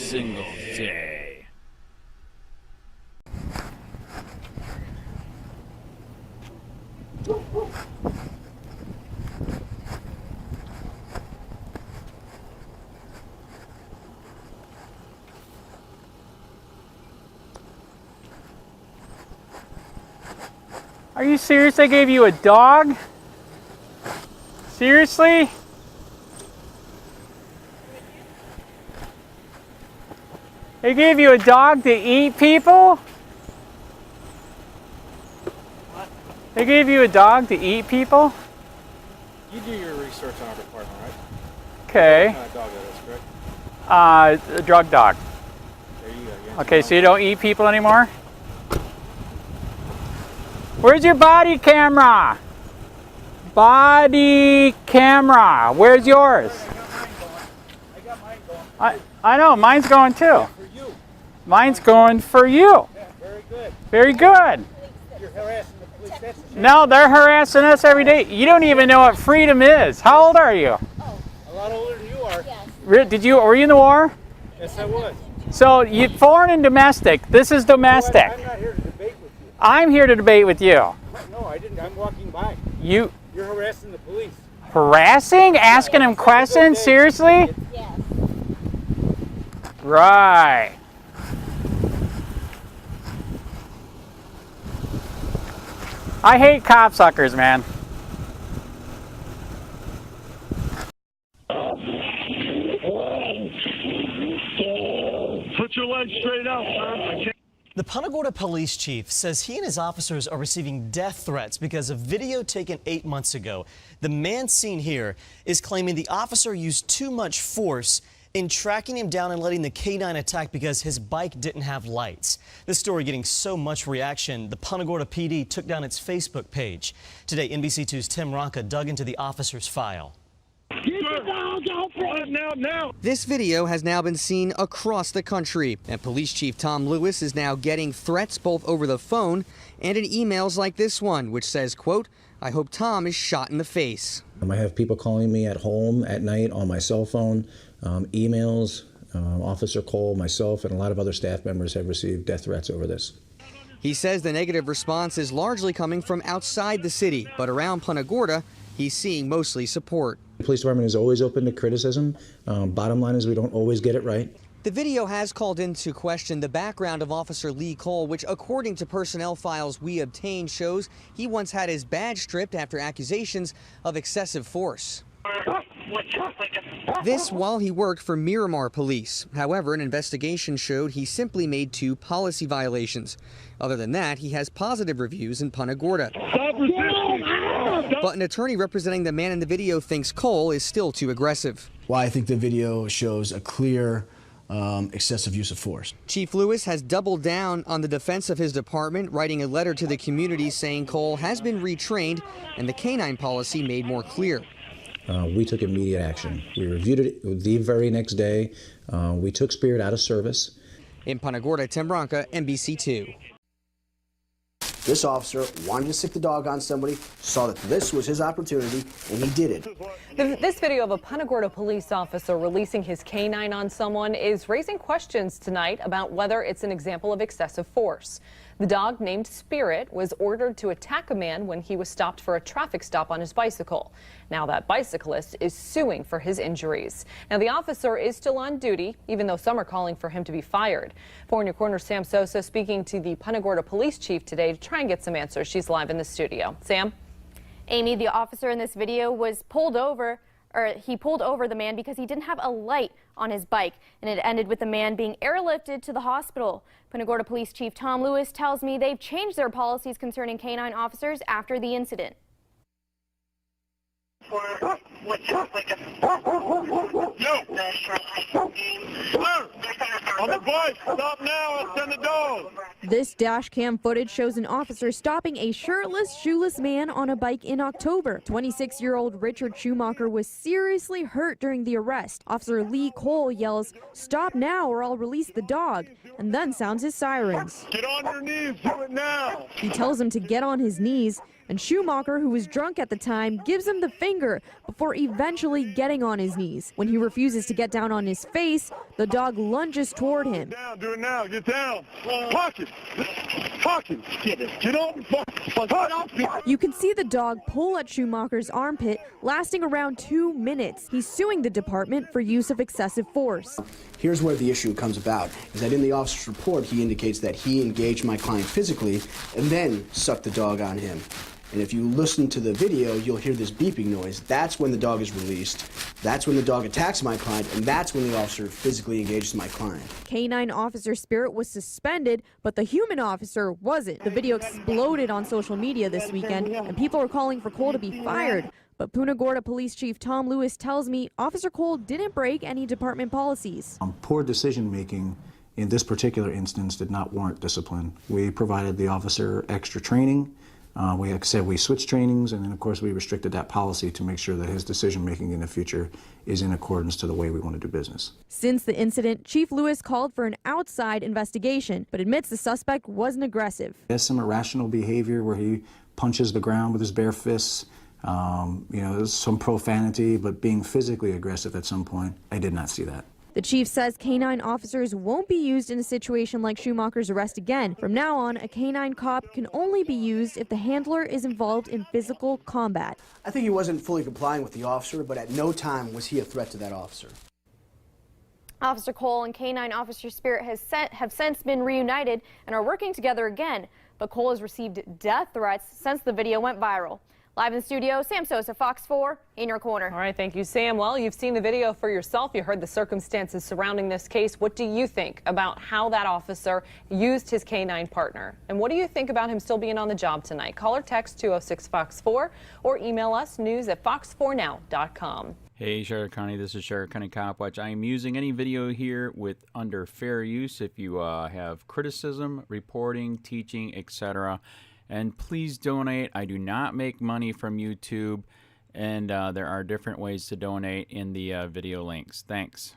single day. Are you serious? They gave you a dog? Seriously? They gave you a dog to eat people? What? They gave you a dog to eat people? You do your research on our department, right? Okay. What kind of dog that is, correct? A drug dog. There you go. Okay, so you don't eat people anymore? Where's your body camera? Body camera. Where's yours? I got mine going. I know, mine's going too. For you. Mine's going for you. Yeah, very good. Very good. You're harassing the police. That's the shame. No, they're harassing us every day. You don't even know what freedom is. How old are you? A lot older than you are. Yes. Were you in the war? Yes, I was. So you foreign and domestic. This is domestic. I'm not here to debate with you. I'm here to debate with you. No, I didn't. I'm walking by. You're harassing the police. Harassing? Asking them questions? Seriously? Yes. Right. I hate copsuckers, man. Put your legs straight out, sir. The Punta Gorda police chief says he and his officers are receiving death threats because of video taken 8 months ago. The man seen here is claiming the officer used too much force in tracking him down and letting the K9 attack because his bike didn't have lights. This story getting so much reaction, the Punta Gorda PD took down its Facebook page. Today, NBC2's Tim Ronca dug into the officer's file. Now. This video has now been seen across the country, and Police Chief Tom Lewis is now getting threats both over the phone and in emails like this one, which says, quote, "I hope Tom is shot in the face." I have people calling me at home at night on my cell phone, emails, Officer Cole, myself, and a lot of other staff members have received death threats over this. He says the negative response is largely coming from outside the city, but around Punta Gorda, he's seeing mostly support. The police department is always open to criticism. Bottom line is we don't always get it right. The video has called into question the background of Officer Lee Cole, which according to personnel files we obtained shows he once had his badge stripped after accusations of excessive force. This while he worked for Miramar Police. However, an investigation showed he simply made 2 policy violations. Other than that, he has positive reviews in Punta Gorda. But an attorney representing the man in the video thinks Cole is still too aggressive. Well, I think the video shows a clear excessive use of force. Chief Lewis has doubled down on the defense of his department, writing a letter to the community saying Cole has been retrained and the K9 policy made more clear. We took immediate action. We reviewed it the very next day. We took Spirit out of service. In Punta Gorda, Tim Ronca, NBC2. This officer wanted to stick the dog on somebody, saw that this was his opportunity, and he did it. This video of a Punta Gorda police officer releasing his K9 on someone is raising questions tonight about whether it's an example of excessive force. The dog, named Spirit, was ordered to attack a man when he was stopped for a traffic stop on his bicycle. Now that bicyclist is suing for his injuries. Now the officer is still on duty, even though some are calling for him to be fired. 4 in Your Corner, Sam Sosa speaking to the Punta Gorda police chief today to try and get some answers. She's live in the studio. Sam? Amy, the officer in this video was pulled over, he pulled over the man because he didn't have a light on his bike, and it ended with the man being airlifted to the hospital. Punta Gorda Police Chief Tom Lewis tells me they've changed their policies concerning K9 officers after the incident. On the bike, stop now, I'll send the dog. This dash cam footage shows an officer stopping a shirtless, shoeless man on a bike in October. 26-year-old Richard Schumacher was seriously hurt during the arrest. Officer Lee Cole yells, "Stop now or I'll release the dog," and then sounds his sirens. Get on your knees, do it now. He tells him to get on his knees, And Schumacher, who was drunk at the time, gives him the finger before eventually getting on his knees. When he refuses to get down on his face, the dog lunges toward him. Down, do it now. Get down. Pocket. Pocket. Get off. You can see the dog pull at Schumacher's armpit, lasting around 2 minutes. He's suing the department for use of excessive force. Here's where the issue comes about, is that in the officer's report, he indicates that he engaged my client physically and then sucked the dog on him. And if you listen to the video, you'll hear this beeping noise. That's when the dog is released. That's when the dog attacks my client, and that's when the officer physically engages my client. Canine Officer Spirit was suspended, but the human officer wasn't. The video exploded on social media this weekend, and people are calling for Cole to be fired. But Punta Gorda Police Chief Tom Lewis tells me Officer Cole didn't break any department policies. Poor decision making in this particular instance did not warrant discipline. We provided the officer extra training. Like I said, we switched trainings, and then of course we restricted that policy to make sure that his decision making in the future is in accordance to the way we want to do business. Since the incident, Chief Lewis called for an outside investigation, but admits the suspect wasn't aggressive. He has some irrational behavior where he punches the ground with his bare fists. There's some profanity, but being physically aggressive at some point, I did not see that. The chief says canine officers won't be used in a situation like Schumacher's arrest again. From now on, a canine cop can only be used if the handler is involved in physical combat. I think he wasn't fully complying with the officer, but at no time was he a threat to that officer. Officer Cole and Canine Officer Spirit have since been reunited and are working together again. But Cole has received death threats since the video went viral. Live in the studio, Sam Sosa, Fox 4, in your corner. All right, thank you, Sam. Well, you've seen the video for yourself. You heard the circumstances surrounding this case. What do you think about how that officer used his canine partner? And what do you think about him still being on the job tonight? Call or text 206-FOX-4 or email us news@fox4now.com. Hey, Sheriff County, this is Sheriff County COPWATCH. I am using any video here with under fair use if you have criticism, reporting, teaching, etc. And please donate. I do not make money from YouTube, and there are different ways to donate in the video links. Thanks.